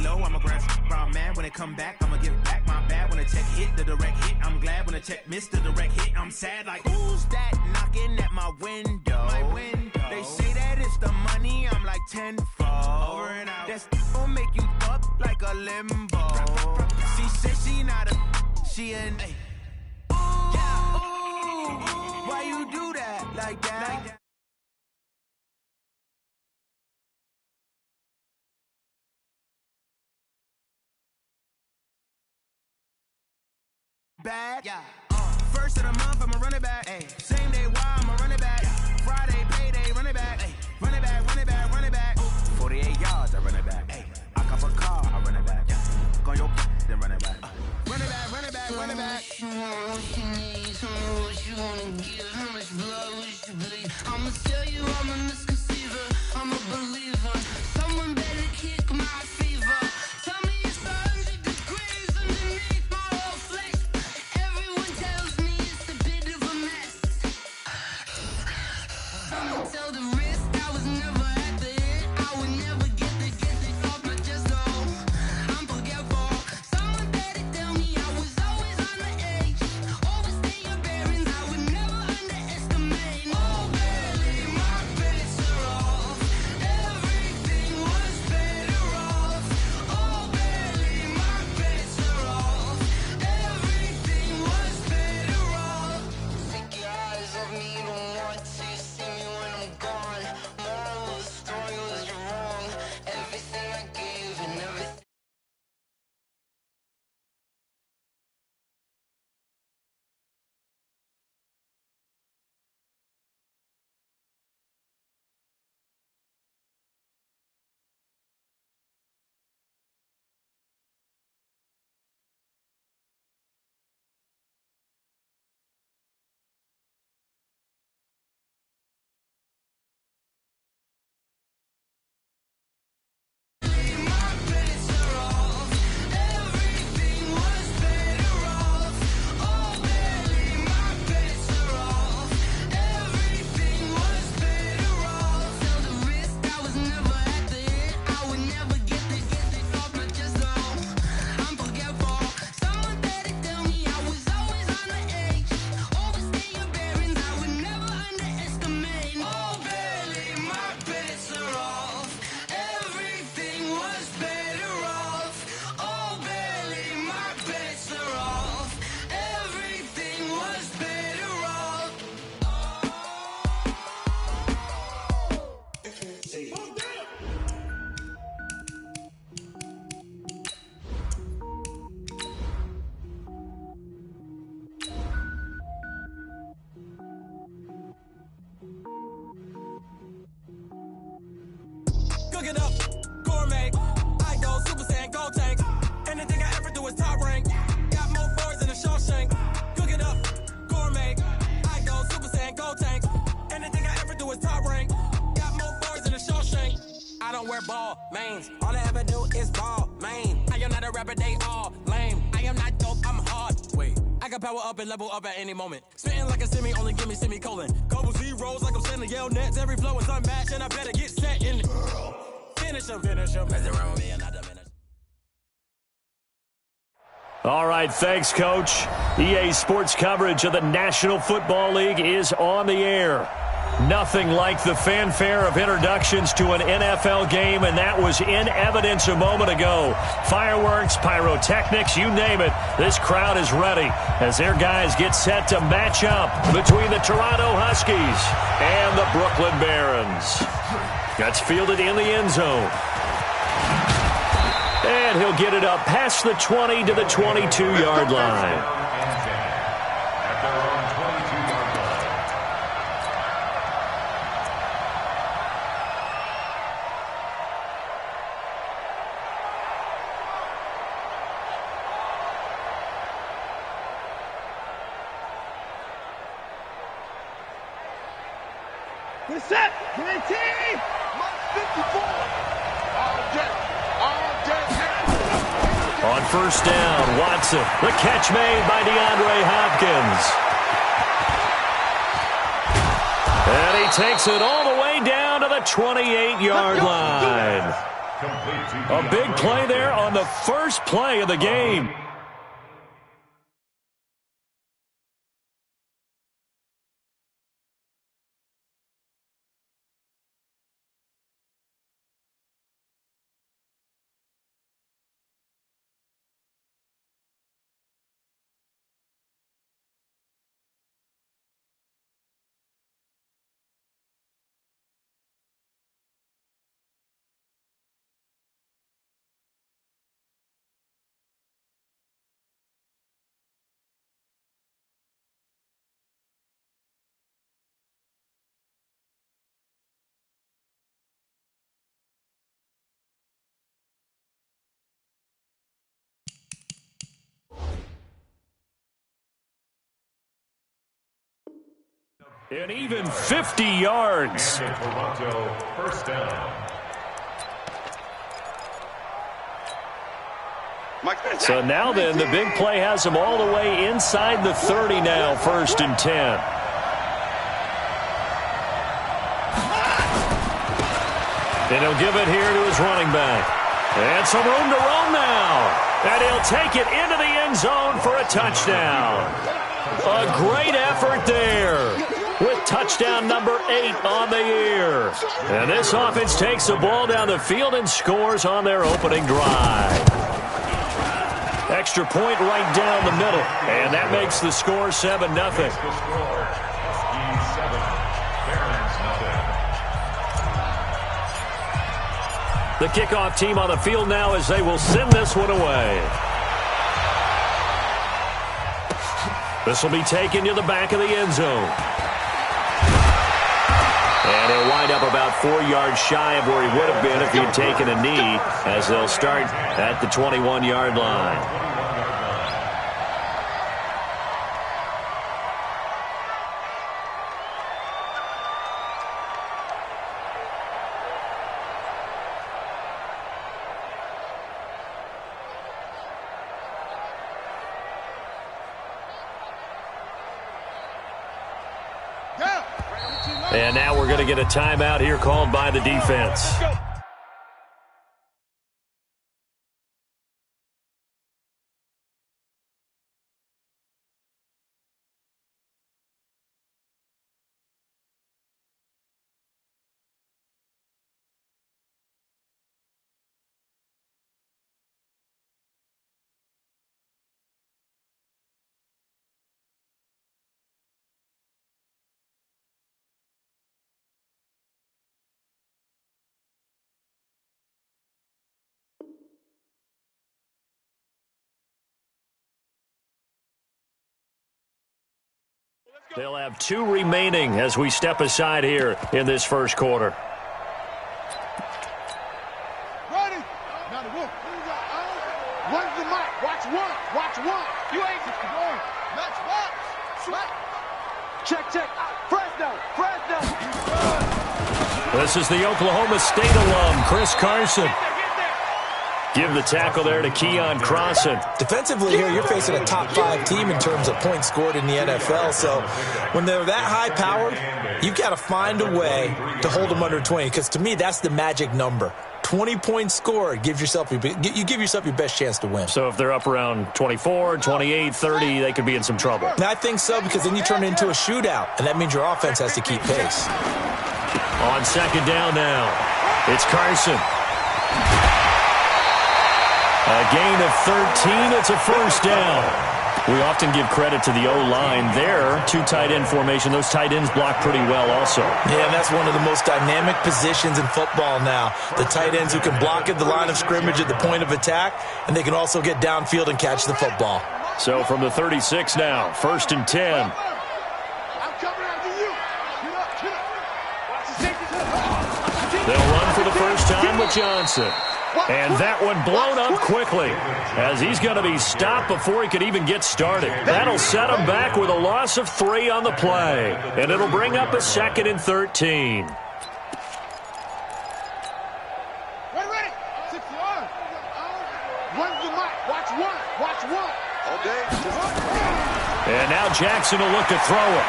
low, I'm a grass brown man. When it come back, I'ma give back my bad. When a check hit, the direct hit, I'm glad. When a check missed, the direct hit, I'm sad. Like, who's that knocking at my window? They say that it's the money, I'm like tenfold. Over and out. That's gon' make you up like a limbo. She said she not a, she an A. Yeah, ooh, why you do that like that? Back, yeah. First of the month, I'ma run it back. Ay. Same day, why I'ma run it back. Friday, payday, run it back. Ay. Run it back, run it back, run it back. 48 yards, I run it back. Ay. I cop a car, I run it back. Go on your then run it back. Run it back, run it back, run it back. What you want, what you need, tell me what you wanna give. How much blood would you bleed? I'ma tell you I'm a misconceiver, I'm a believer. Someone better kick my fever. Tell me it's 100 degrees underneath my whole flesh. Everyone tells me it's a bit of a mess. I'ma tell the risk I was never at the end. I would never get this off my chest, no. I'm forgetful. Someone better tell me I was always on the edge. Overstay your bearings, I would never underestimate. Oh, barely, my bets are off. Everything was better off. Oh, barely, my bets are off. Everything was better off. Take your eyes off me, don't want to see me when I'm gone. Moral of the story was you're wrong. Everything I gave and everything. My bets are off. Everything was better off. Oh, barely, my bets are off. Everything was better off. Tell the risk I was never at the end. I would never get this off my chest, no. I'm forgetful. Someone better tell me I was always on the edge. Overstay your bearings, I would never underestimate. Oh, barely, my bets are off. Everything was better off. Oh, barely, my bets are off. Everything was better off. Cook it up, gourmet. I go Super Saiyan, gold tank. Anything I ever do is top rank. Got more boys than a Shawshank. Cook it up, gourmet. I go Super Saiyan, gold tank. Anything I ever do is top rank. Got more boys than a Shawshank. I don't wear ball mains. All I ever do is ball main. I am not a rapper, they all lame. I am not dope, I'm hard. Wait, I can power up and level up at any moment. Spitting like a semi, only give me semicolon. Couple zeros like I'm sending yell nets. Every flow is unmatched, and I better get set in. Finish him. Mess around with me and I diminish. All right, thanks, Coach. EA Sports coverage of the National Football League is on the air. Nothing like the fanfare of introductions to an NFL game, and that was in evidence a moment ago. Fireworks, pyrotechnics, you name it. This crowd is ready as their guys get set to match up between the Toronto Huskies and the Brooklyn Barons. That's fielded in the end zone. And he'll get it up past the 20 to the 22-yard line. We're set. Great team. 54. All day. On first down, Watson. The catch made by DeAndre Hopkins. And he takes it all the way down to the 28-yard line. A big play there on the first play of the game. An even 50 yards. Toronto, first down. So now then, the big play has him all the way inside the 30 now, 1st and 10. And he'll give it here to his running back. And some room to roam now. And he'll take it into the end zone for a touchdown. A great effort there, with touchdown number 8 on the year. And this offense takes the ball down the field and scores on their opening drive. Extra point right down the middle. And that makes the score 7-0. The kickoff team on the field now as they will send this one away. This will be taken to the back of the end zone. And he'll wind up about 4 yards shy of where he would have been if he had taken a knee, as they'll start at the 21-yard line. And now we're going to get a timeout here called by the defense. They'll have 2 remaining as we step aside here in this first quarter. Ready? Now the wolf. One's the mic. Watch one. Watch one. You ain't going. Let's watch. Check. Fresno. This is the Oklahoma State alum, Chris Carson. Give the tackle there to Keon Crossan. Defensively here, you're facing a top 5 team in terms of points scored in the NFL. So when they're that high powered, you've got to find a way to hold them under 20. Because to me, that's the magic number. 20 points scored. You give yourself your best chance to win. So if they're up around 24, 28, 30, they could be in some trouble. And I think so, because then you turn it into a shootout. And that means your offense has to keep pace. On second down now, it's Carson. A gain of 13, it's a first down. We often give credit to the O-line there. 2 tight end formation. Those tight ends block pretty well also. Yeah, and that's one of the most dynamic positions in football now. The tight ends who can block at the line of scrimmage at the point of attack, and they can also get downfield and catch the football. So from the 36 now, 1st and 10. I'm coming after you. Get up. Watch the safety. They'll run for the first time with Johnson. And that one blown up quickly, as he's going to be stopped before he could even get started. That'll set him back with a loss of 3 on the play. And it'll bring up a 2nd and 13. Ready. 6 yards. One's the mic. Watch one. Okay. And now Jackson will look to throw it.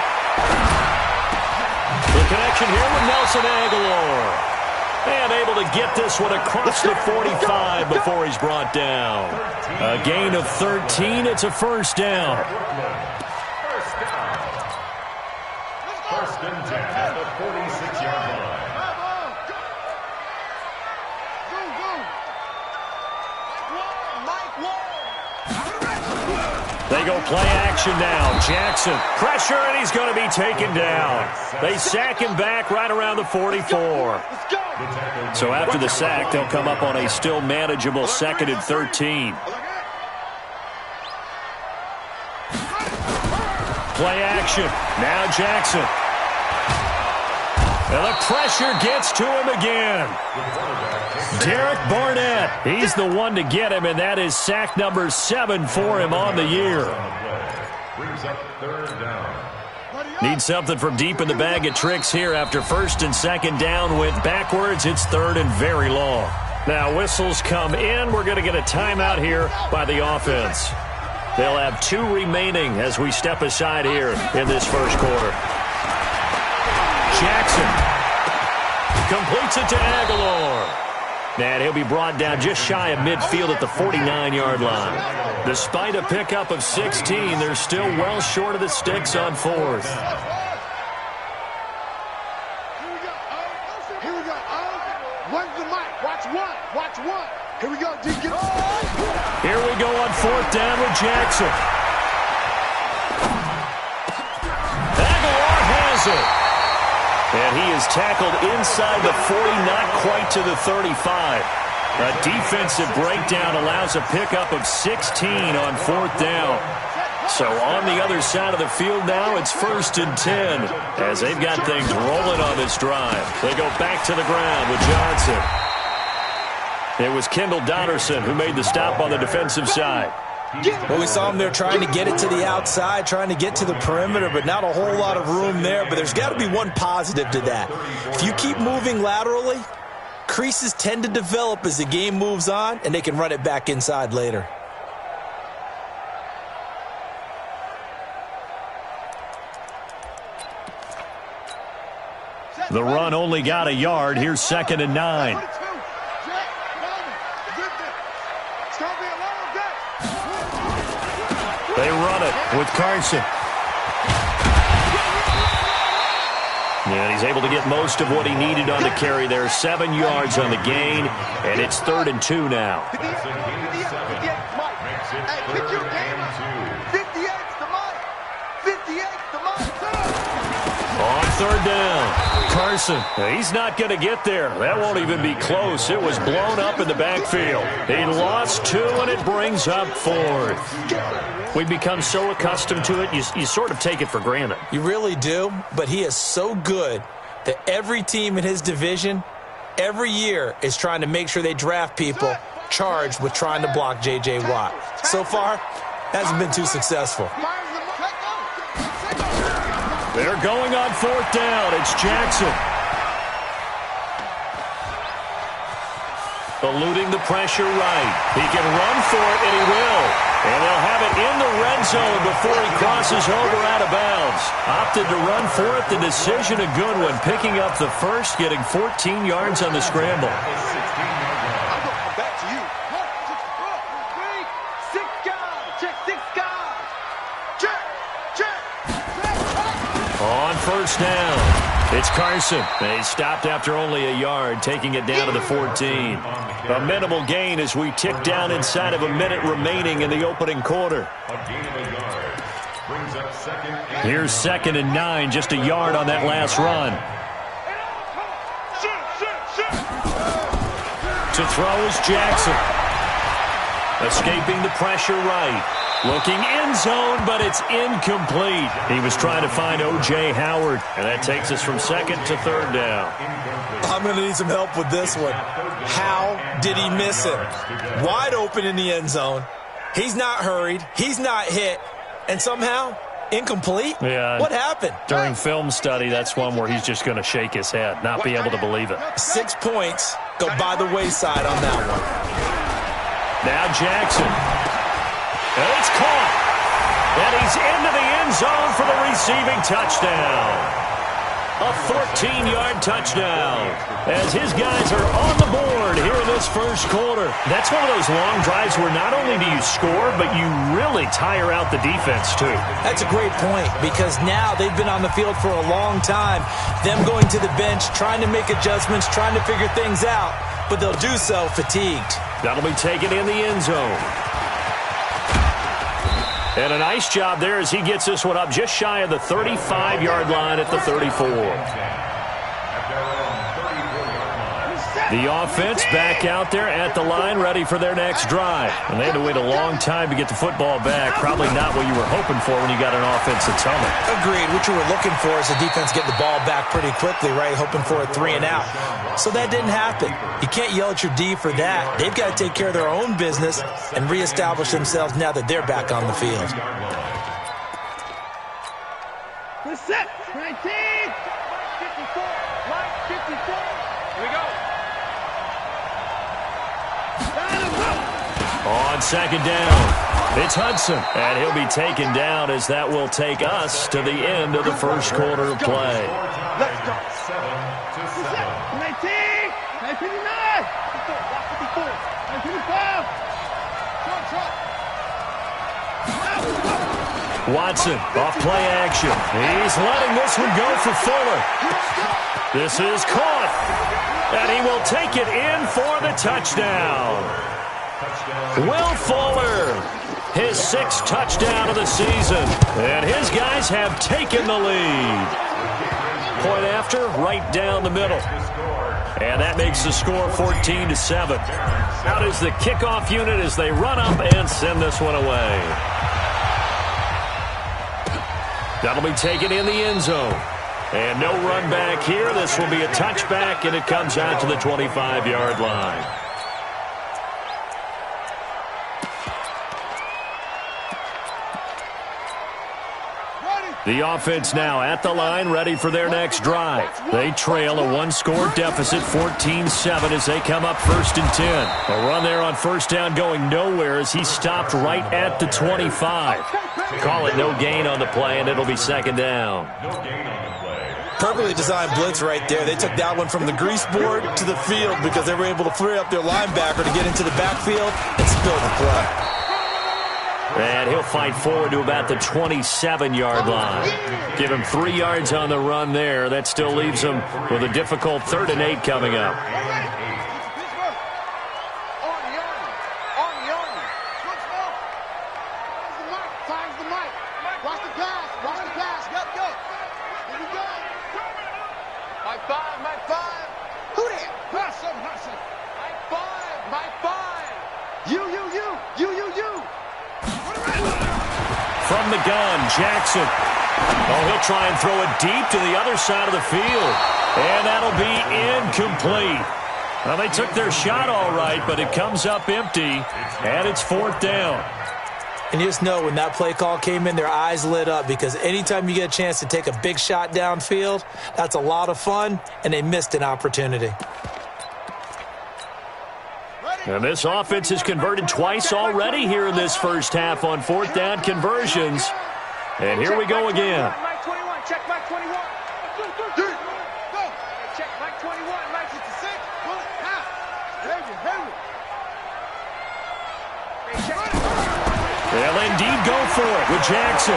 The connection here with Nelson Aguilar. And able to get this one across the 45 before he's brought down. A gain of 13. It's a first down. First and 10 at the 46-yard line. They go play action now. Jackson, pressure, and he's going to be taken down. They sack him back right around the 44. So after the sack, they'll come up on a still manageable 2nd and 13. Play action. Now Jackson. And the pressure gets to him again. Derek Barnett, he's the one to get him, and that is sack number 7 for him on the year. Brings up third down. Need something from deep in the bag of tricks here after 1st and 2nd down went backwards. It's 3rd and very long. Now whistles come in. We're going to get a timeout here by the offense. They'll have 2 remaining as we step aside here in this first quarter. Jackson completes it to Aguilar. And he'll be brought down just shy of midfield at the 49-yard line. Despite a pickup of 16, they're still well short of the sticks on 4th. Here we go. One's the mic. Watch one. Here we go. Here we go on 4th down with Jackson. Aguilar has it. And he is tackled inside the 40, not quite to the 35. A defensive breakdown allows a pickup of 16 on 4th down. So on the other side of the field now, it's 1st and 10 as they've got things rolling on this drive. They go back to the ground with Johnson. It was Kendall Donnerson who made the stop on the defensive side. Well, we saw him there trying to get it to the outside, trying to get to the perimeter, but not a whole lot of room there. But there's got to be one positive to that. If you keep moving laterally, creases tend to develop as the game moves on, and they can run it back inside later. The run only got a yard. Here's 2nd and 9. They run it with Carson. And he's able to get most of what he needed on the carry there. 7 yards on the gain, and it's 3rd and 2 now. That's a gain of 7. Makes it 3rd and 2. On 3rd down, Carson. He's not going to get there. That won't even be close. It was blown up in the backfield. He lost 2, and it brings up 4th. We've become so accustomed to it, you sort of take it for granted. You really do, but he is so good that every team in his division, every year, is trying to make sure they draft people charged with trying to block J.J. Watt. So far, hasn't been too successful. They're going on 4th down. It's Jackson. Eluding the pressure right. He can run for it, and he will. And they'll have it in the red zone before he crosses over out of bounds. Opted to run for it. The decision a good one. Picking up the first, getting 14 yards on the scramble. Back to you. On 1st down, it's Carson. They stopped after only a yard, taking it down to the 14. A minimal gain as we tick down inside of a minute remaining in the opening quarter. A gain of a yard. Brings up 2nd and Here's 2nd and 9, just a yard on that last run. To throw is Jackson. Escaping the pressure right. Looking end zone, but it's incomplete. He was trying to find O.J. Howard, and that takes us from 2nd to 3rd down. I'm going to need some help with this one. How did he miss it? Wide open in the end zone. He's not hurried. He's not hit. And somehow, incomplete? Yeah. What happened? During film study, that's one where he's just going to shake his head, not be able to believe it. 6 points go by the wayside on that one. Now Jackson. And it's caught. And he's into the end zone for the receiving touchdown. A 14-yard touchdown as his guys are on the board here in this first quarter. That's one of those long drives where not only do you score, but you really tire out the defense too. That's a great point because now they've been on the field for a long time. Them going to the bench, trying to make adjustments, trying to figure things out, but they'll do so fatigued. That'll be taken in the end zone. And a nice job there as he gets this one up just shy of the 35-yard line at the 34. The offense back out there at the line, ready for their next drive. And they had to wait a long time to get the football back. Probably not what you were hoping for when you got an offense that's humming. Agreed. What you were looking for is the defense getting the ball back pretty quickly, right? Hoping for a 3-and-out. So that didn't happen. You can't yell at your D for that. They've got to take care of their own business and reestablish themselves now that they're back on the field. Set. 19. 54. Line 54. Here we go. On second down, it's Hudson, and he'll be taken down as that will take us to the end of the first quarter of play. Let's go. 19. 1959. 54. 1955. Watson off play action. He's letting this one go for Fuller. This is caught, and he will take it in for the touchdown. Will Fuller, his 6th touchdown of the season, and his guys have taken the lead. Point after, right down the middle. And that makes the score 14-7. Out is the kickoff unit as they run up and send this one away. That'll be taken in the end zone. And no run back here. This will be a touchback, and it comes out to the 25-yard line. The offense now at the line, ready for their next drive. They trail a 1-score deficit, 14-7, as they come up 1st and 10. A run there on first down going nowhere as he stopped right at the 25. Call it no gain on the play, and it'll be second down. Perfectly designed blitz right there. They took that one from the grease board to the field because they were able to free up their linebacker to get into the backfield and spill the play. And he'll fight forward to about the 27-yard line. Give him 3 yards on the run there. That still leaves him with a difficult 3rd and 8 coming up. From the gun, Jackson. Oh, he'll try and throw it deep to the other side of the field. And that'll be incomplete. Well, they took their shot all right, but it comes up empty, and it's 4th down. And you just know when that play call came in, their eyes lit up because anytime you get a chance to take a big shot downfield, that's a lot of fun, and they missed an opportunity. And this offense has converted twice already here in this first half on 4th down conversions. And here we go again. Mike 21, check Mike 21. Check Mike 21, Mike 66. They'll indeed go for it with Jackson.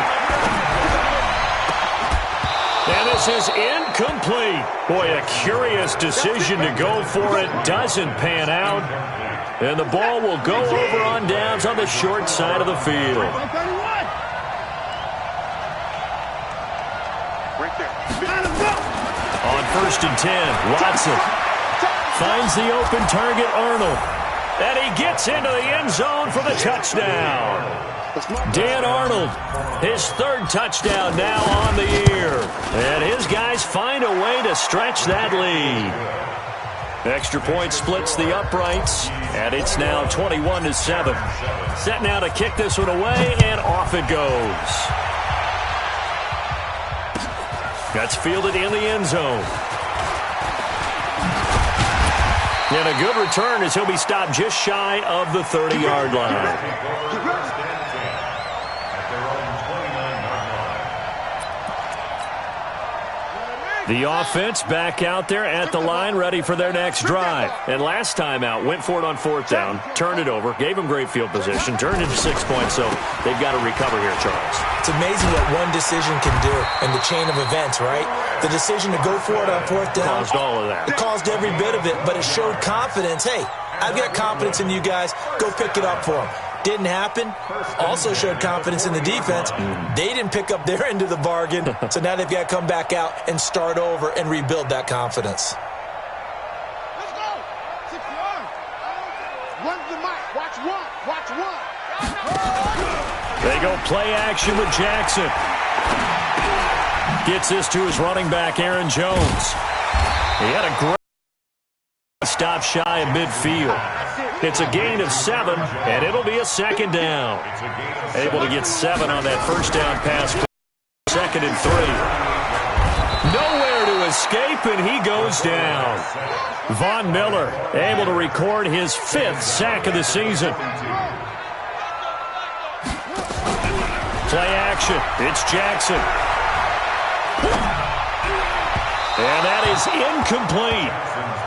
And this is incomplete. Boy, a curious decision to go for it. Doesn't pan out. And the ball will go over on downs on the short side of the field. On 1st and 10, Watson finds the open target, Arnold. And he gets into the end zone for the touchdown. Dan Arnold, his 3rd touchdown now on the year. And his guys find a way to stretch that lead. Extra point splits the uprights, and it's now 21-7. Set now to kick this one away, and off it goes. That's fielded in the end zone. And a good return as he'll be stopped just shy of the 30-yard line. The offense back out there at the line, ready for their next drive. And last time out, went for it on 4th down, turned it over, gave them great field position, turned it to 6 points, so they've got to recover here, Charles. It's amazing what one decision can do in the chain of events, right? The decision to go for it on 4th down. Caused all of that. It caused every bit of it, but it showed confidence. Hey, I've got confidence in you guys. Go pick it up for them. Didn't happen. Also showed confidence in the defense. They didn't pick up their end of the bargain, so now they've got to come back out and start over and rebuild that confidence. Let's go. 6 yards. Run the mic. Watch one. Watch one. They go play action with Jackson. Gets this to his running back, Aaron Jones. He had a great stop shy of midfield. It's a gain of 7, and it'll be a 2nd down. Able to get 7 on that 1st down pass. 2nd and 3. Nowhere to escape, and he goes down. Von Miller able to record his 5th sack of the season. Play action. It's Jackson. And that is incomplete.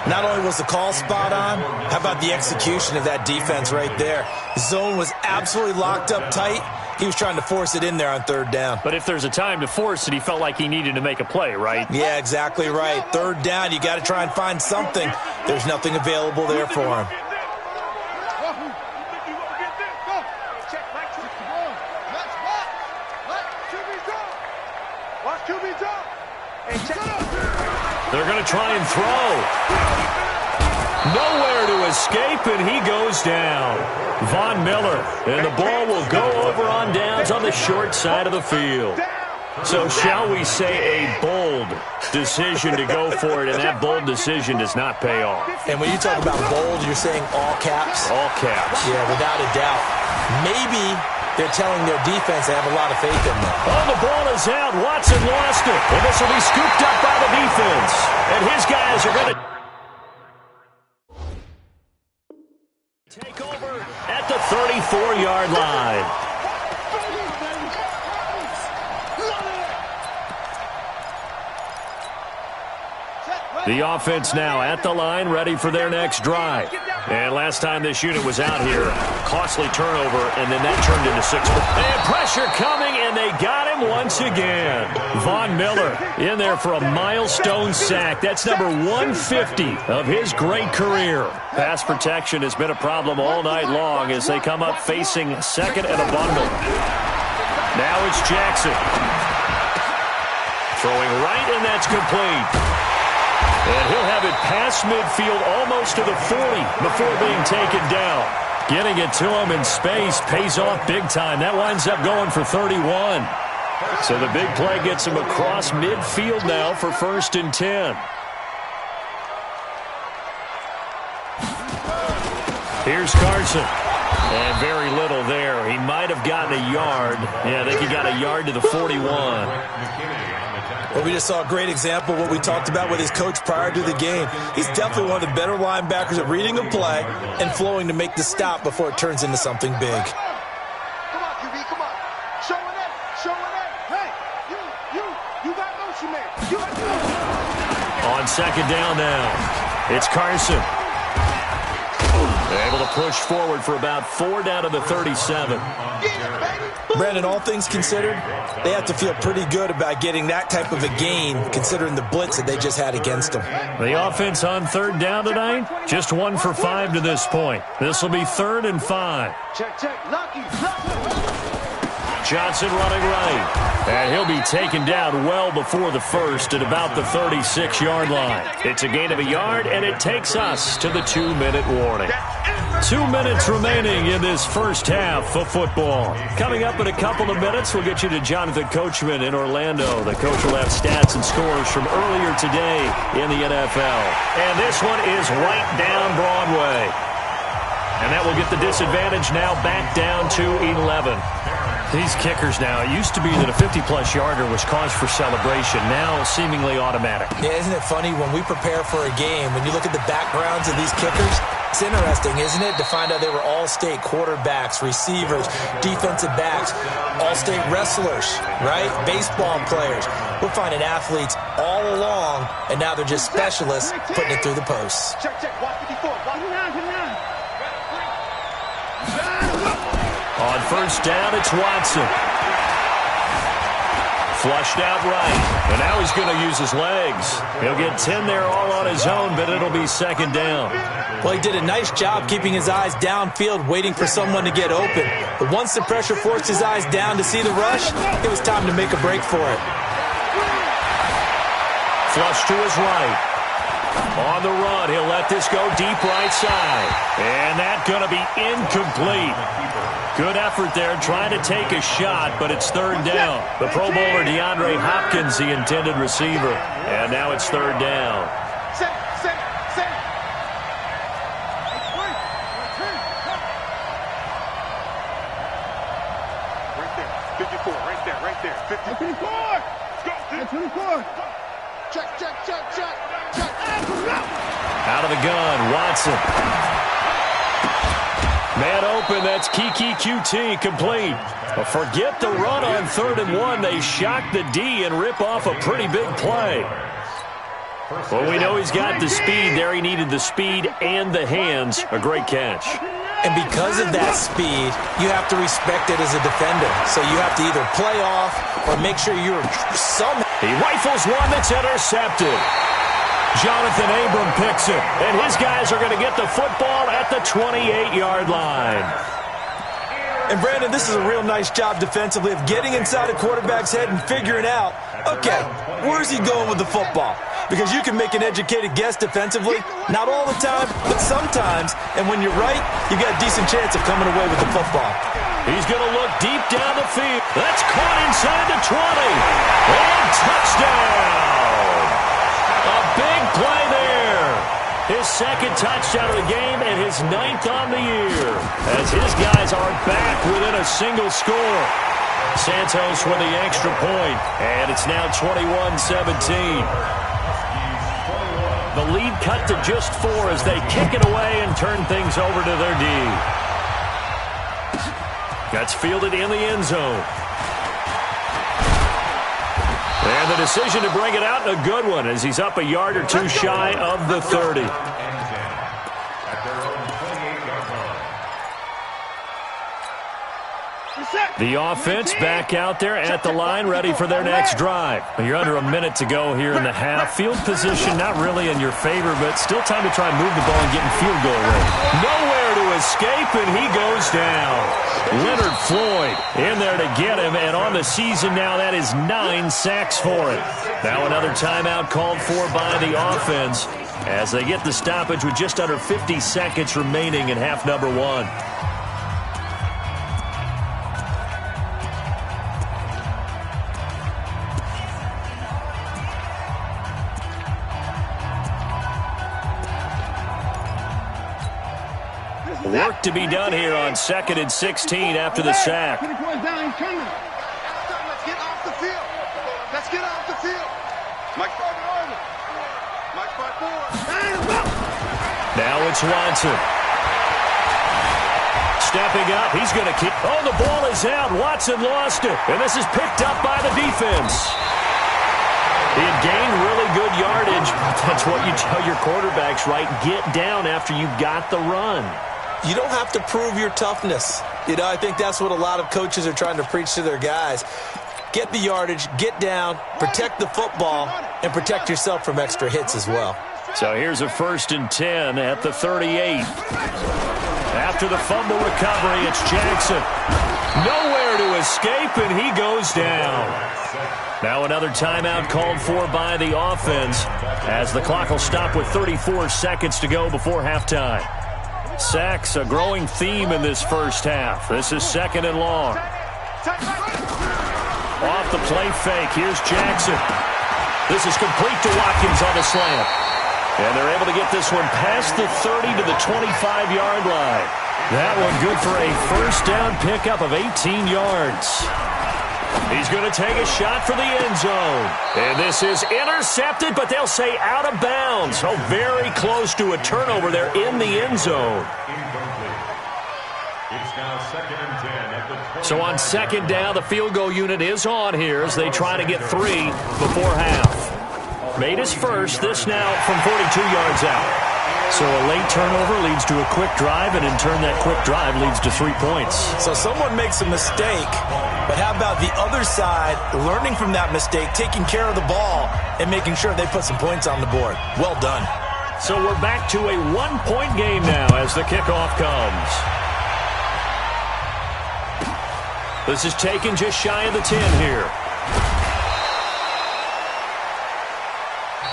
Not only was the call spot on, how about the execution of that defense right there? The zone was absolutely locked up tight. He was trying to force it in there on 3rd down. But if there's a time to force it, he felt like he needed to make a play, right? Yeah, exactly right. 3rd down, you got to try and find something. There's nothing available there for him. They're going to try and throw. Nowhere to escape, and he goes down. Von Miller, and the ball will go over on downs on the short side of the field. So shall we say a bold decision to go for it, and that bold decision does not pay off. And when you talk about bold, you're saying all caps? All caps. Yeah, without a doubt. Maybe they're telling their defense they have a lot of faith in them. Oh, the ball is out. Watson lost it. And this will be scooped up by the defense. And his guys are going to take over at the 34-yard line. The offense now at the line, ready for their next drive. And last time this unit was out here, costly turnover, and then that turned into 6. And pressure coming, and they got him once again. Von Miller in there for a milestone sack. That's number 150 of his great career. Pass protection has been a problem all night long as they come up facing 2nd and a bundle. Now it's Jackson. Throwing right, and that's complete. And he'll have it past midfield almost to the 40 before being taken down. Getting it to him in space pays off big time. That winds up going for 31. So the big play gets him across midfield now for 1st and 10. Here's Carson. And very little there. He might have gotten a yard. Yeah, I think he got a yard to the 41. Well, we just saw a great example of what we talked about with his coach prior to the game. He's definitely one of the better linebackers at reading a play and flowing to make the stop before it turns into something big. Come on, QB, come on. Showing up, showing up. Hey, you got motion man. You got motion. On 2nd down now, it's Carson. Able to push forward for about 4 down to the 37. Brandon, all things considered, they have to feel pretty good about getting that type of a gain considering the blitz that they just had against them. The offense on 3rd down tonight, just 1 for 5 to this point. This will be 3rd and 5. Check. Lucky. Johnson running right. And he'll be taken down well before the 1st at about the 36-yard line. It's a gain of a yard, and it takes us to the 2-minute warning. 2 minutes remaining in this first half of football. Coming up in a couple of minutes, we'll get you to Jonathan Coachman in Orlando. The coach will have stats and scores from earlier today in the NFL. And this one is right down Broadway. And that will get the disadvantage now back down to 11. These kickers now, it used to be that a 50-plus yarder was cause for celebration. Now seemingly automatic. Yeah, isn't it funny when we prepare for a game, when you look at the backgrounds of these kickers, It's interesting, isn't it, to find out they were all-state quarterbacks, receivers, defensive backs, all-state wrestlers, right? Baseball players. We're finding athletes all along, and now they're just specialists putting it through the posts. Check, watch 54. Watch it down. On first down, it's Watson. Flushed out right, and now he's going to use his legs. He'll get 10 there all on his own, but it'll be second down. Well, he did a nice job keeping his eyes downfield, waiting for someone to get open. But once the pressure forced his eyes down to see the rush, it was time to make a break for it. Flush to his right. On the run, he'll let this go deep right side. And that's going to be incomplete. Good effort there trying to take a shot, but it's third down. The Pro Bowler DeAndre Hopkins, the intended receiver. And now it's third down. Set. Right there. 54. Right there. 54. Let's go. 24. Check. Out of the gun, Watson. Man open, that's Kiki QT, complete. But forget the run on 3rd and 1. They shock the D and rip off a pretty big play. Well, we know he's got the speed there. He needed the speed and the hands. A great catch. And because of that speed, you have to respect it as a defender. So you have to either play off or make sure you're somehow. He rifles one that's intercepted. Jonathan Abram picks it, and his guys are going to get the football at the 28-yard line. And, Brandon, this is a real nice job defensively of getting inside a quarterback's head and figuring out, okay, where's he going with the football? Because you can make an educated guess defensively, not all the time, but sometimes. And when you're right, you've got a decent chance of coming away with the football. He's going to look deep down the field. That's caught inside the 20. And touchdown. A big play there. His second touchdown of the game and his 9th on the year. As his guys are back within a single score. Santos with the extra point. And it's now 21-17. The lead cut to just 4 as they kick it away and turn things over to their D. That's fielded in the end zone. And the decision to bring it out, a good one, as he's up a yard or two shy of the 30. The offense back out there at the line, ready for their next drive. You're under a minute to go here in the half. Field position not really in your favor, but still time to try and move the ball and get in field goal range. Nowhere to escape, and he goes down. Leonard Floyd in there to get him, and on the season now, that is 9 sacks for him. Now another timeout called for by the offense as they get the stoppage with just under 50 seconds remaining in half number 1. Work to be done here on 2nd and 16 after the sack. Let's get off the field. Let's get off the field. Mike forward. Now it's Watson. Stepping up, he's going to keep. Oh, the ball is out. Watson lost it. And this is picked up by the defense. He had gained really good yardage. That's what you tell your quarterbacks, right? Get down after you got the run. You don't have to prove your toughness. You know, I think that's what a lot of coaches are trying to preach to their guys. Get the yardage, get down, protect the football, and protect yourself from extra hits as well. So here's a 1st and 10 at the 38. After the fumble recovery, it's Jackson. Nowhere to escape, and he goes down. Now another timeout called for by the offense as the clock will stop with 34 seconds to go before halftime. Sacks, a growing theme in this first half. This is 2nd and long. Off the play fake, here's Jackson. This is complete to Watkins on the slant. And they're able to get this one past the 30 to the 25-yard line. That one good for a first down pickup of 18 yards. He's going to take a shot for the end zone. And this is intercepted, but they'll say out of bounds. So very close to a turnover there in the end zone. It's now 2nd and 10 at the 20. So on second down, the field goal unit is on here as they try to get 3 before half. Made his first, this now from 42 yards out. So a late turnover leads to a quick drive, and in turn that quick drive leads to 3 points. So someone makes a mistake, but how about the other side learning from that mistake, taking care of the ball, and making sure they put some points on the board? Well done. So we're back to a 1-point game now as the kickoff comes. This is taken just shy of the 10 here.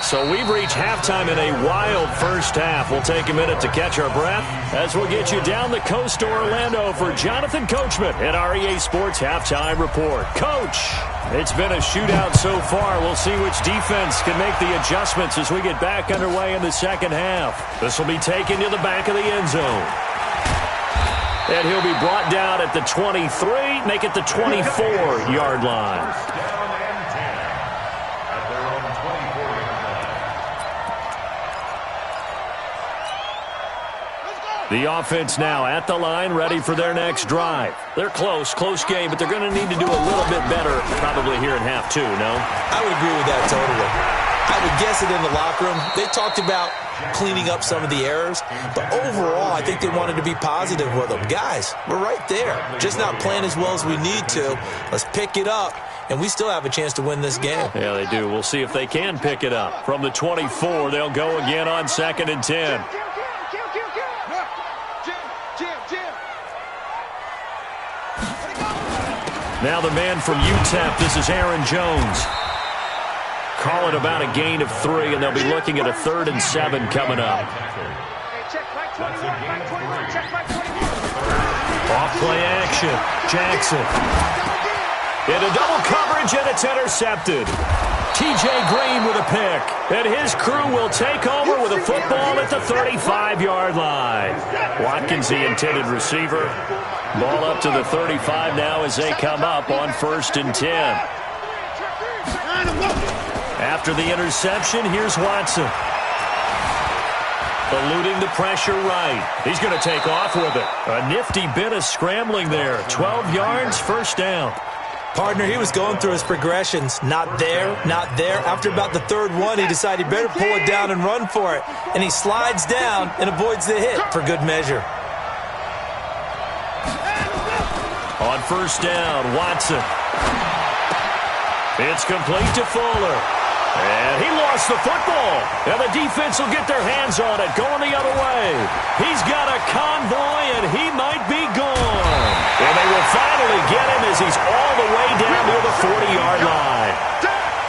So we've reached halftime in a wild first half. We'll take a minute to catch our breath as we'll get you down the coast to Orlando for Jonathan Coachman at our EA Sports Halftime Report. Coach, it's been a shootout so far. We'll see which defense can make the adjustments as we get back underway in the second half. This will be taken to the back of the end zone. And he'll be brought down at the 23, make it the 24-yard line. The offense now at the line, ready for their next drive. They're close game, but they're going to need to do a little bit better probably here in half 2, no? I would agree with that totally. I would guess it in the locker room. They talked about cleaning up some of the errors, but overall, I think they wanted to be positive with them. Guys, we're right there. Just not playing as well as we need to. Let's pick it up, and we still have a chance to win this game. Yeah, they do. We'll see if they can pick it up. From the 24, they'll go again on 2nd and 10. Now the man from UTEP, this is Aaron Jones. Call it about a gain of 3, and they'll be looking at a 3rd and 7 coming up. Off play action. Jackson. Into double coverage, and it's intercepted. T.J. Green with a pick. And his crew will take over with a football at the 35-yard line. Watkins, the intended receiver. Ball up to the 35 now as they come up on 1st and 10. After the interception, here's Watson. Eluding the pressure right. He's going to take off with it. A nifty bit of scrambling there. 12 yards, 1st down. Partner, he was going through his progressions. Not there, not there. After about the 3rd one, he decided he better pull it down and run for it. And he slides down and avoids the hit for good measure. On 1st down, Watson. It's complete to Fuller. And he lost the football. And the defense will get their hands on it, going the other way. He's got a convoy, and he might be gone. And they will finally get him as he's all the way down near the 40-yard line.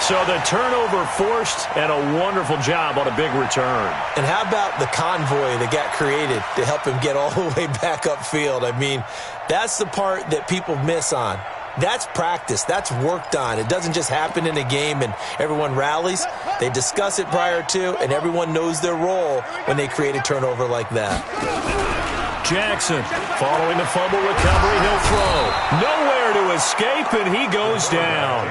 So the turnover forced, and a wonderful job on a big return. And how about the convoy that got created to help him get all the way back upfield? I mean, that's the part that people miss on. That's practice. That's worked on. It doesn't just happen in a game and everyone rallies. They discuss it prior to, and everyone knows their role when they create a turnover like that. Jackson, following the fumble recovery, he'll throw. Nowhere to escape, and he goes down.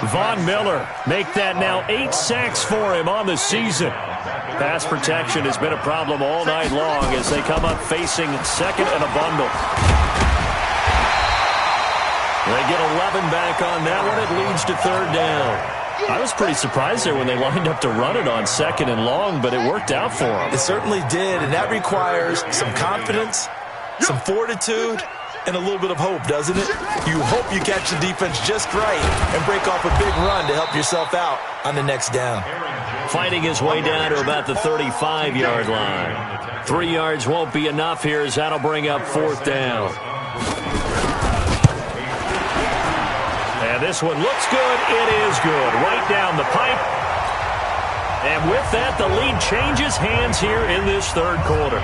Von Miller, make that now 8 sacks for him on the season. Pass protection has been a problem all night long as they come up facing 2nd and a bundle. They get 11 back on that one. It leads to 3rd down. I was pretty surprised there when they lined up to run it on 2nd and long, but it worked out for them. It certainly did, and that requires some confidence, some fortitude, and a little bit of hope, doesn't it? You hope you catch the defense just right and break off a big run to help yourself out on the next down. Fighting his way down to about the 35-yard line. 3 yards won't be enough here as that'll bring up 4th down. And this one looks good. It is good. Right down the pipe. And with that, the lead changes hands here in this 3rd quarter.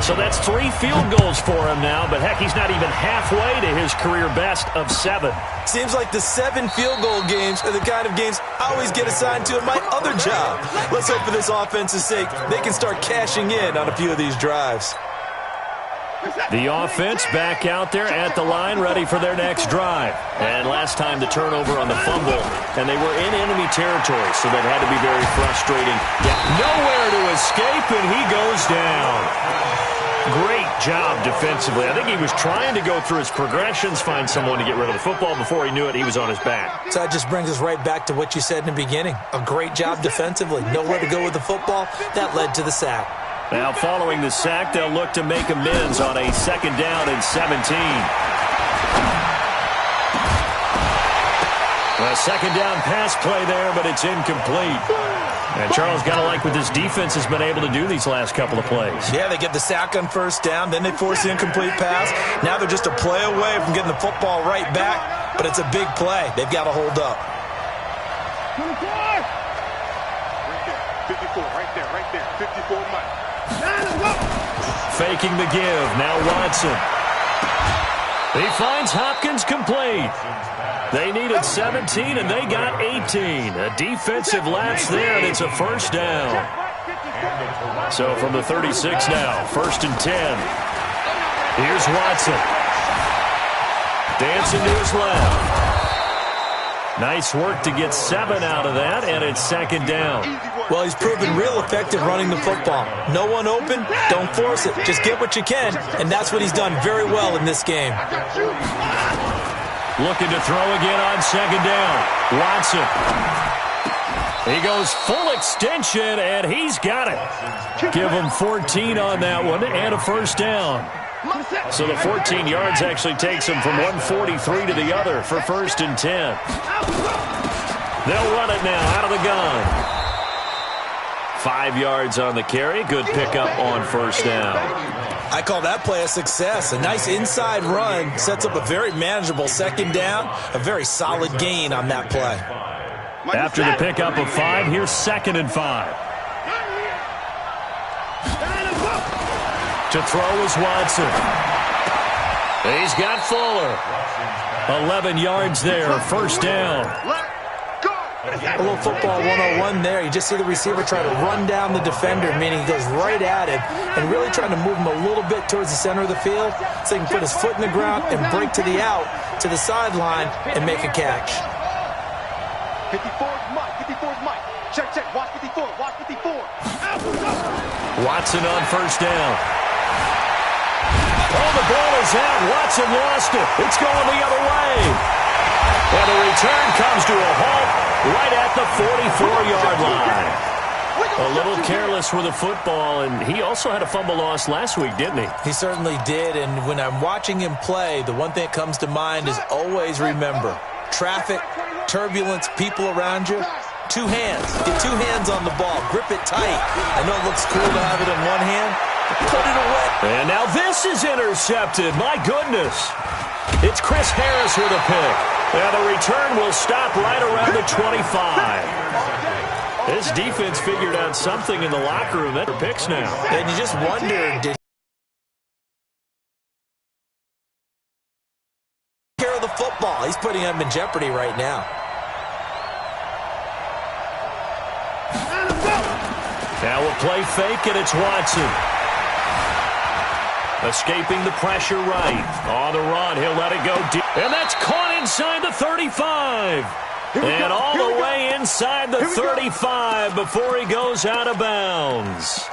So that's 3 field goals for him now, but heck, he's not even halfway to his career best of 7. Seems like the 7 field goal games are the kind of games I always get assigned to in my other job. Let's hope for this offense's sake they can start cashing in on a few of these drives. The offense back out there at the line, ready for their next drive. And last time the turnover on the fumble, and they were in enemy territory, so that had to be very frustrating. Nowhere to escape, and he goes down. Great job defensively. I think he was trying to go through his progressions, find someone to get rid of the football. Before he knew it, he was on his back. So that just brings us right back to what you said in the beginning. A great job defensively. Nowhere to go with the football. That led to the sack. Now, following the sack, they'll look to make amends on a 2nd down and 17. A 2nd down pass play there, but it's incomplete. And Charles, got to like what this defense has been able to do these last couple of plays. Yeah, they get the sack on 1st down, then they force the incomplete pass. Now they're just a play away from getting the football right back, but it's a big play. They've got to hold up. 54, right there, 54 Mike. Faking the give. Now Watson. He finds Hopkins complete. They needed 17, and they got 18. A defensive lapse there, and it's a 1st down. So from the 36 now, 1st and 10. Here's Watson. Dancing to his left. Nice work to get 7 out of that, and it's 2nd down. Well, he's proven real effective running the football. No one open, don't force it. Just get what you can, and that's what he's done very well in this game. Looking to throw again on 2nd down. Watson. He goes full extension, and he's got it. Give him 14 on that one, and a 1st down. So the 14 yards actually takes him from 143 to the other for 1st and 10. They'll run it now out of the gun. 5 yards on the carry. Good pickup on 1st down. I call that play a success. A nice inside run sets up a very manageable 2nd down. A very solid gain on that play. After the pickup of 5, here's 2nd and 5. To throw is Watson. He's got Fuller. 11 yards there, 1st down. A little football 101 there. You just see the receiver try to run down the defender, meaning he goes right at him and really trying to move him a little bit towards the center of the field so he can put his foot in the ground and break to the out, to the sideline, and make a catch. 54 is Mike. 54 is Mike. Check. Watch 54. Watch 54. Watson on 1st down. Oh, the ball is out. Watson lost it. It's going the other way. And the return comes to a halt right at the 44-yard line. A little careless with the football, and he also had a fumble loss last week, didn't he? He certainly did, and when I'm watching him play, the one thing that comes to mind is always remember, traffic, turbulence, people around you, 2 hands. Get 2 hands on the ball. Grip it tight. I know it looks cool to have it in one hand. Put it away. And now this is intercepted. My goodness. It's Chris Harris with a pick. And the return will stop right around the 25. This defense figured out something in the locker room. That are picks now. And you just wonder, did he care of the football? He's putting him in jeopardy right now. Now a play fake, and it's Watson. Escaping the pressure right. On the run, he'll let it go deep. And that's caught inside the 35. And all the way inside the 35 before he goes out of bounds.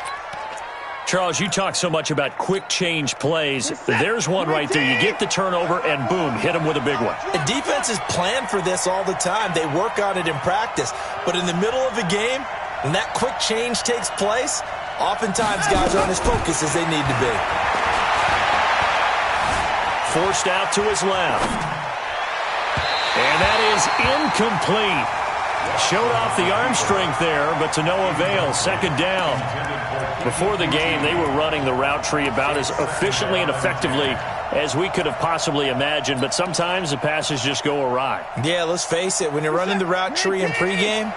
Charles, you talk so much about quick change plays. There's one right there. You get the turnover, and boom, hit him with a big one. The defenses plan for this all the time. They work on it in practice. But in the middle of the game, when that quick change takes place, oftentimes guys aren't as focused as they need to be. Forced out to his left. And that is incomplete. Showed off the arm strength there, but to no avail. 2nd down. Before the game, they were running the route tree about as efficiently and effectively as we could have possibly imagined, but sometimes the passes just go awry. Yeah, let's face it. When you're running the route tree in pregame,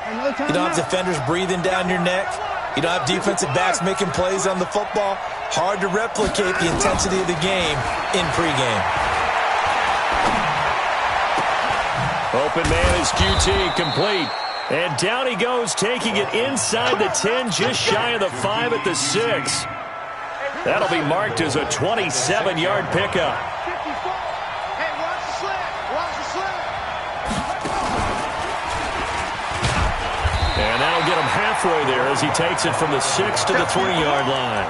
you don't have defenders breathing down your neck. You don't have defensive backs making plays on the football. Hard to replicate the intensity of the game in pregame. Open man is QT, complete. And down he goes, taking it inside the 10, just shy of the 5 at the 6. That'll be marked as a 27-yard pickup. Hey, watch the slant. Watch the slant. And that'll get him halfway there as he takes it from the 6 to the 3-yard line.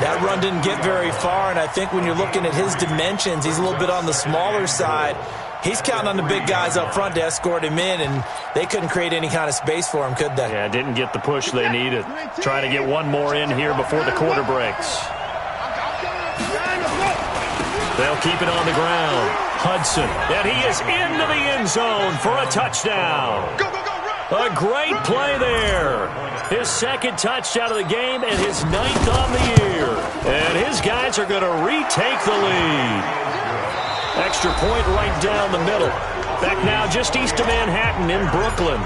That run didn't get very far, and I think when you're looking at his dimensions, he's a little bit on the smaller side. He's counting on the big guys up front to escort him in, and they couldn't create any kind of space for him, could they? Yeah, didn't get the push they needed. Trying to get one more in here before the quarter breaks. They'll keep it on the ground. Hudson, and he is into the end zone for a touchdown. A great play there. His second touchdown of the game and his 9th on the year. And his guys are going to retake the lead. Extra point right down the middle. Back now just east of Manhattan in Brooklyn,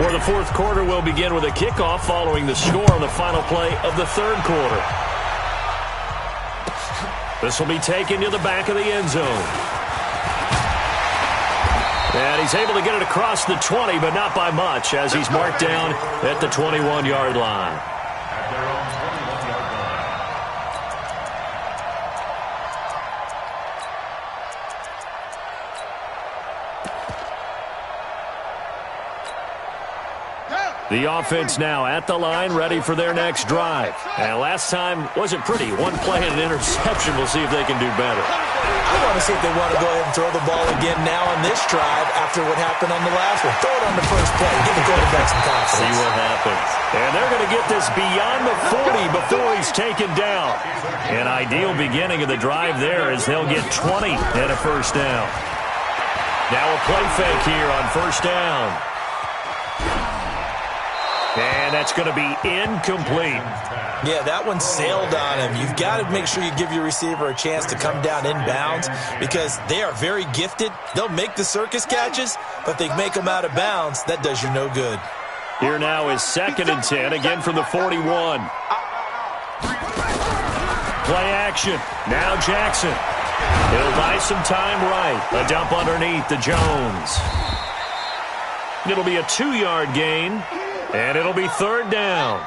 where the fourth quarter will begin with a kickoff following the score on the final play of the third quarter. This will be taken to the back of the end zone. And he's able to get it across the 20, but not by much, as he's marked down at the 21-yard line. The offense now at the line, ready for their next drive. And last time wasn't pretty. One play and an interception. We'll see if they can do better. I want to see if they want to go ahead and throw the ball again now on this drive after what happened on the last one. Throw it on the first play. Give the quarterback some confidence. See what happens. And they're going to get this beyond the 40 before he's taken down. An ideal beginning of the drive there as they'll get 20 and a first down. Now a play fake here on first down. And that's going to be incomplete. Yeah, that one sailed on him. You've got to make sure you give your receiver a chance to come down inbounds because they are very gifted. They'll make the circus catches, but they make them out of bounds. That does you no good. Here now is 2nd and 10, again from the 41. Play action. Now Jackson. He'll buy some time right. A dump underneath to Jones. It'll be a 2-yard gain. And it'll be third down.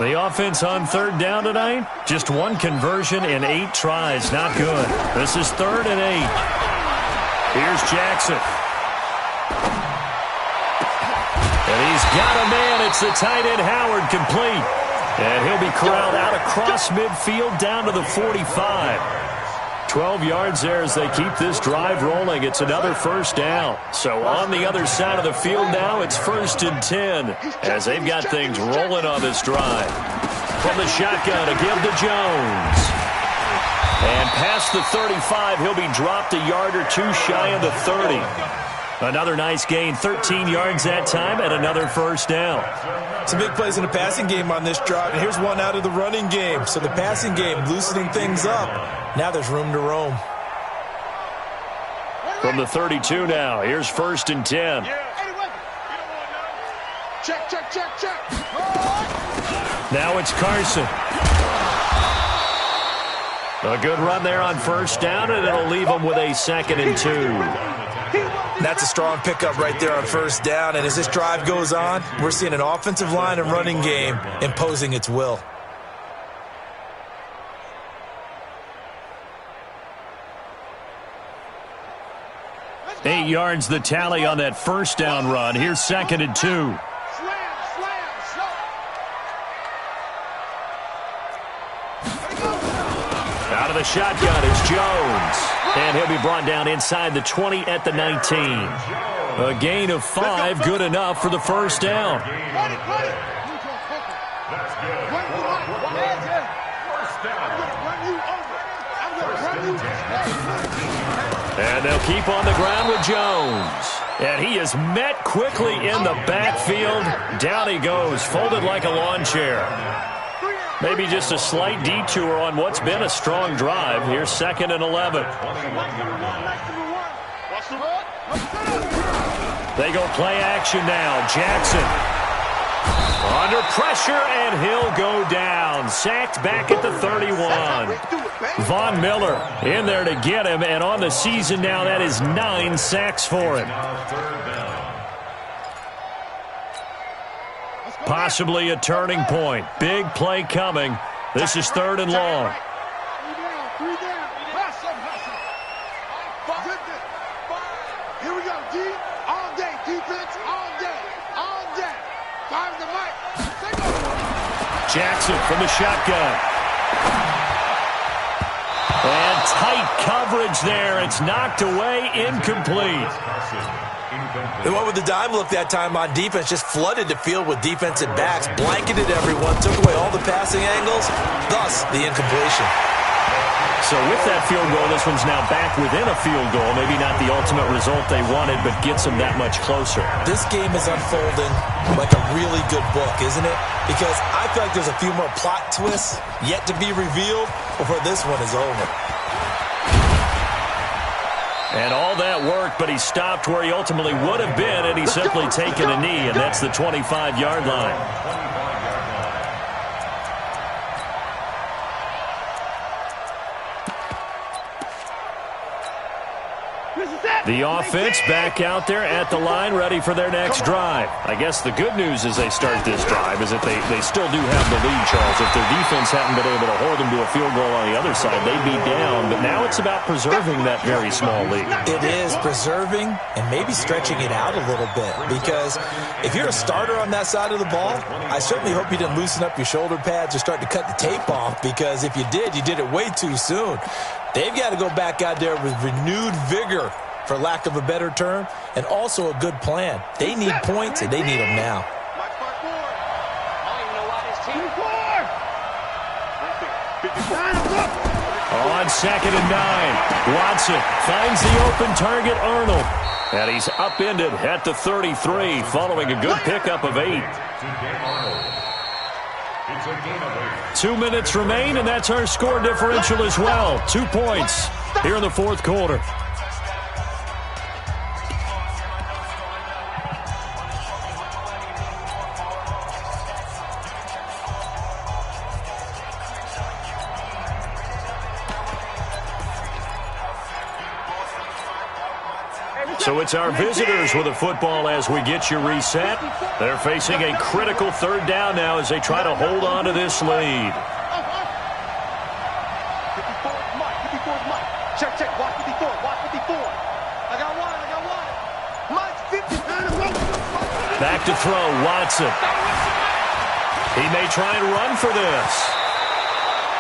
The offense on third down tonight, just one conversion in 8 tries. Not good. This is 3rd and 8. Here's Jackson. And he's got a man. It's the tight end Howard complete. And he'll be corralled out across midfield down to the 45. 12 yards there as they keep this drive rolling. It's another first down. So on the other side of the field now, it's 1st and 10 as they've got things rolling on this drive. From the shotgun to give to Jones. And past the 35, he'll be dropped a yard or two shy of the 30. Another nice gain, 13 yards that time, and another first down. Some big plays in the passing game on this drive, and here's one out of the running game. So the passing game loosening things up. Now there's room to roam. From the 32 now, here's 1st and 10. Check, check, check, check. Now it's Carson. A good run there on first down, and it'll leave them with a 2nd and 2. That's a strong pickup right there on first down. And as this drive goes on, we're seeing an offensive line and running game imposing its will. Eight yards the tally on that first down run. Here's 2nd and 2. Out of the shotgun is Jones. And he'll be brought down inside the 20 at the 19. A gain of 5, good enough for the first down. And they'll keep on the ground with Jones. And he is met quickly in the backfield. Down he goes, folded like a lawn chair. Maybe just a slight detour on what's been a strong drive. Here's 2nd and 11. They go play action now. Jackson under pressure, and he'll go down. Sacked back at the 31. Von Miller in there to get him, and on the season now, that is 9 sacks for him. Possibly a turning point. Big play coming. This is 3rd and long. 3 down. Hustle. Here we go, D. All day. Defense all day. All day. Fire the mic. Jackson from the shotgun. And tight coverage there. It's knocked away, incomplete. They went with the dime look that time on defense, just flooded the field with defensive backs, blanketed everyone, took away all the passing angles, thus the incompletion. So with that field goal, this one's now back within a field goal. Maybe not the ultimate result they wanted, but gets them that much closer. This game is unfolding like a really good book, isn't it? Because I feel like there's a few more plot twists yet to be revealed before this one is over. And all that worked, but he stopped where he ultimately would have been, and he's simply taken a knee, and that's the 25-yard line. The offense back out there at the line, ready for their next drive. I guess the good news as they start this drive is that they still do have the lead, Charles. If their defense hadn't been able to hold them to a field goal on the other side, they'd be down. But now it's about preserving that very small lead. It is preserving and maybe stretching it out a little bit. Because if you're a starter on that side of the ball, I certainly hope you didn't loosen up your shoulder pads or start to cut the tape off. Because if you did it way too soon. They've got to go back out there with renewed vigor, for lack of a better term, and also a good plan. They need points, and they need them now. On 2nd and 9, Watson finds the open target, Arnold. And he's upended at the 33, following a good pickup of 8. 2 minutes remain, and that's our score differential as well. 2 points here in the 4th quarter. So it's our visitors with the football as we get you reset. They're facing a critical 3rd down now as they try to hold on to this lead. 54, Mike. Check. Watch 54. I got one. Mike's 50. Back to throw, Watson. He may try and run for this.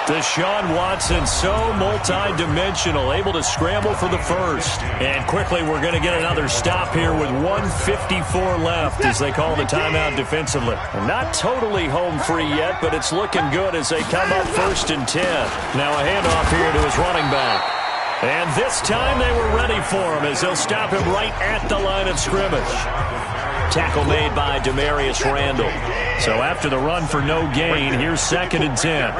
Deshaun Watson, so multi-dimensional, able to scramble for the first. And quickly, we're going to get another stop here with 1:54 left as they call the timeout defensively. Not totally home free yet, but it's looking good as they come up 1st and 10. Now a handoff here to his running back. And this time they were ready for him as they'll stop him right at the line of scrimmage. Tackle made by Demarius Randall. So after the run for no gain, here's 2nd and 10.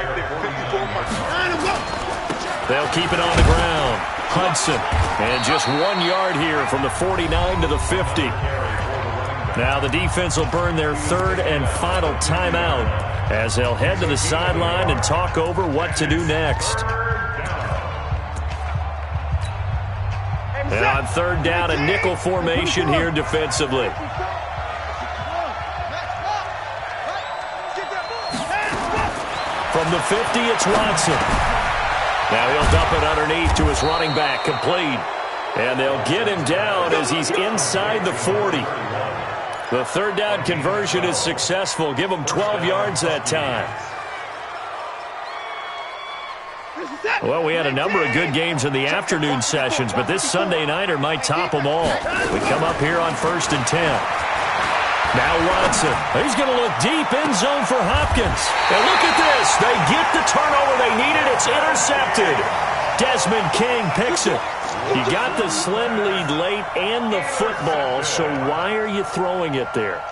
They'll keep it on the ground. Hudson. And just 1 yard here from the 49 to the 50. Now the defense will burn their 3rd and final timeout as they'll head to the sideline and talk over what to do next. And on 3rd down, a nickel formation here defensively. From the 50, it's Watson. Now he'll dump it underneath to his running back, complete. And they'll get him down as he's inside the 40. The 3rd down conversion is successful. Give him 12 yards that time. Well, we had a number of good games in the afternoon sessions, but this Sunday nighter might top them all. We come up here on 1st and 10. Now Watson. He's going to look deep in zone for Hopkins. And look at this. They get the turnover they needed. It's intercepted. Desmond King picks it. You got the slim lead late and the football, so why are you throwing it there?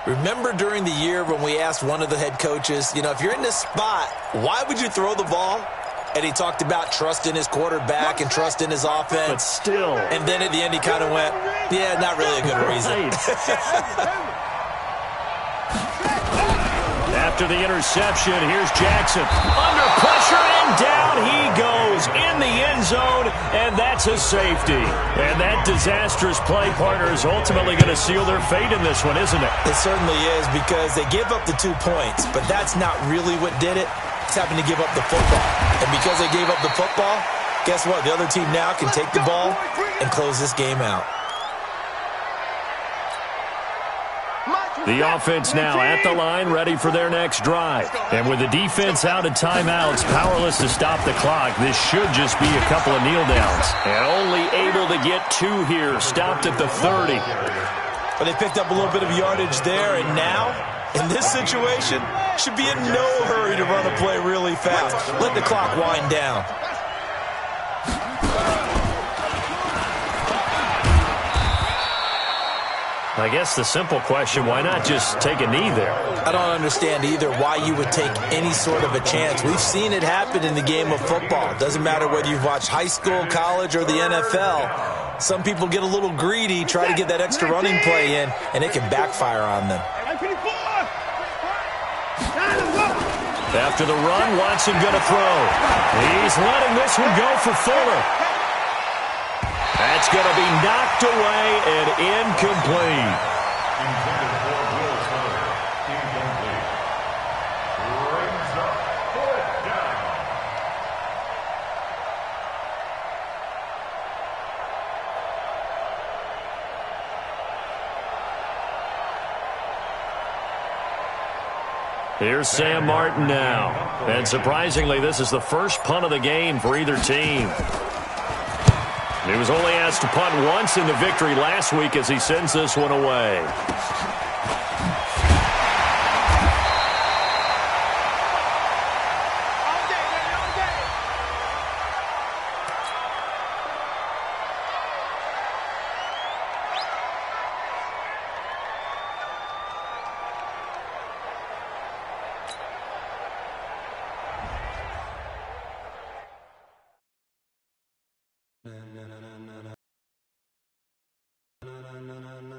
Remember during the year when we asked one of the head coaches, if you're in this spot, why would you throw the ball? And he talked about trust in his quarterback and trust in his offense. But still. And then at the end he kind of went, yeah, not really a good reason. After the interception, here's Jackson. Under pressure, and down he goes in the end zone, and that's a safety. And that disastrous play, partner, is ultimately going to seal their fate in this one, isn't it? It certainly is, because they give up the 2 points, but that's not really what did it. having to give up the football. And because they gave up the football, guess what? The other team now can take the ball and close this game out. The offense now at the line, ready for their next drive. And with the defense out of timeouts, powerless to stop the clock, this should just be a couple of kneel downs. And only able to get 2 here, stopped at the 30. But they picked up a little bit of yardage there, and now, in this situation, should be in no hurry to run a play really fast. Let the clock wind down. I guess the simple question, why not just take a knee there? I don't understand either why you would take any sort of a chance. We've seen it happen in the game of football. Doesn't matter whether you've watched high school, college, or the NFL. Some people get a little greedy, try to get that extra running play in, and it can backfire on them. After the run, Watson going to throw. He's letting this one go for Fuller. That's going to be knocked away and incomplete. Intended for Will Fuller. Incomplete. Brings up 4th down. Here's Sam Martin now. And surprisingly, this is the first punt of the game for either team. He was only asked to punt once in the victory last week as he sends this one away.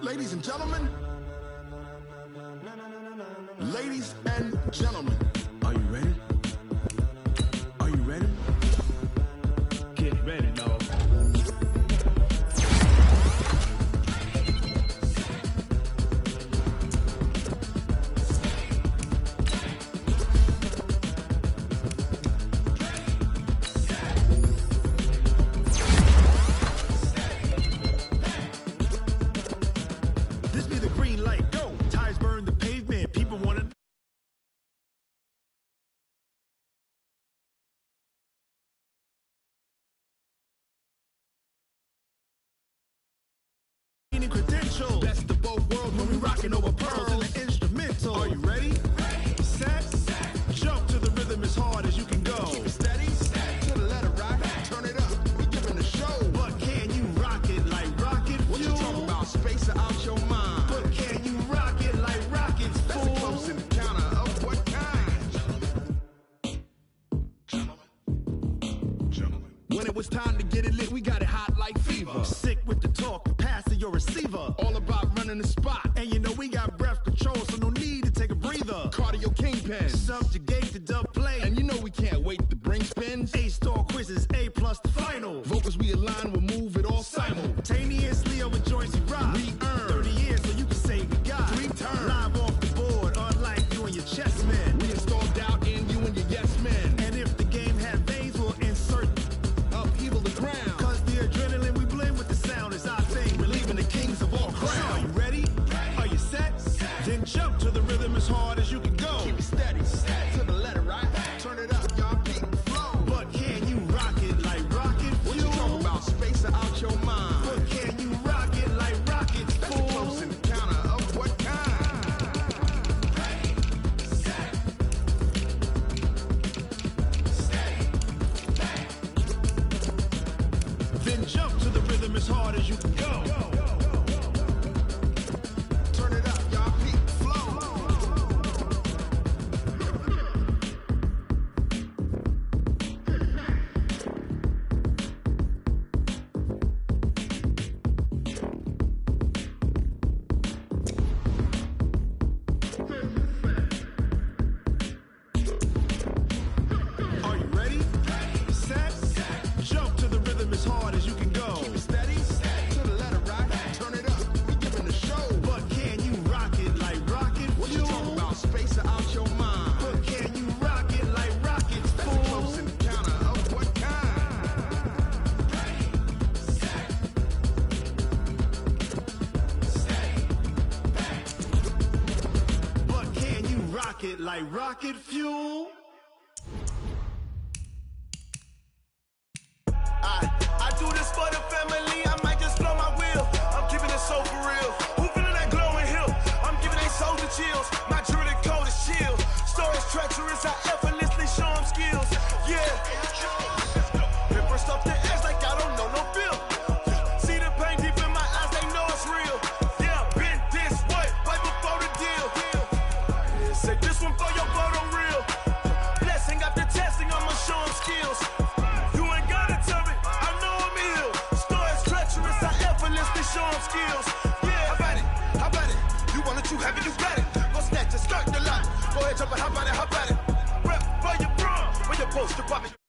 Ladies and gentlemen, are you ready? Are you ready? Get ready, dog. This be the green light, go. Tires burn the pavement, people want to... Credential. Best of both worlds when we rockin' over pearls and the instrumental. Are you ready? Set. Jump to the rhythm as hard as you can go. Keep it steady. To the letter right. Turn it up. We giving the show. But can you rock it like rocket fuel? What you talking about? Space out your mind. But can you rock it like rockets, fool? That's a close encounter of what kind? Gentlemen. When it was time to get it lit, we got it hot like fever. Sick with the talk, pass to your receiver. All about running the spot. And you know we got breath control, so no need to take a breather. Cardio kingpin. Subjugate the dub play. And you know we can't wait to bring spins. A-star quizzes, A+ the final. Vocals we align, we'll move it all simultaneously over joints we rock. We earn 30 years so you can say we got 3 turns. Live off the board, unlike you and your chess men. We install doubt in you and your yes men. And if the game had veins, we'll insert upheaval the ground. Cause the adrenaline we blend with the sound is our thing. Relieving the kings of all crowns. So are you ready? Are you set? Then jump to the rhythm as hard as you can go. Keep it steady. To the letter right. Turn it up, y'all. Keep it flow. But can you rock it like rocket fuel? What you talking about? Space out your mind. But can you rock it like rockets, fool? That's a close encounter of what kind? Then jump to the rhythm as hard as you can go. Turn it up, y'all. Peak flow. Are you ready? Set. Jump to the rhythm as hard as you can go. Keep it steady. To the letter right. like rocket fuel. I do this for the family, I might just blow my wheel. I'm keeping it so for real. Who feeling that glowing hill? I'm giving they souls the chills. My jewelry code is chill. Stories treacherous, I effortlessly show them skills. Yeah. Paper stuff the edge like I don't know no feel. See the pain deep in my eyes, they know it's real. Yeah, been this way, right before the deal. Yeah, say this one for your photo real. Blessing after testing, I'ma show them skills. You ain't gotta tell me, I know I'm ill. Stories treacherous, I effortlessly show them skills. Yeah, how about it? How about it? You want it, you have it, you got it. Go snatch it, start the lot. Go ahead, jump it, how about it? How about it? Rep for your bro, for your poster, pop it.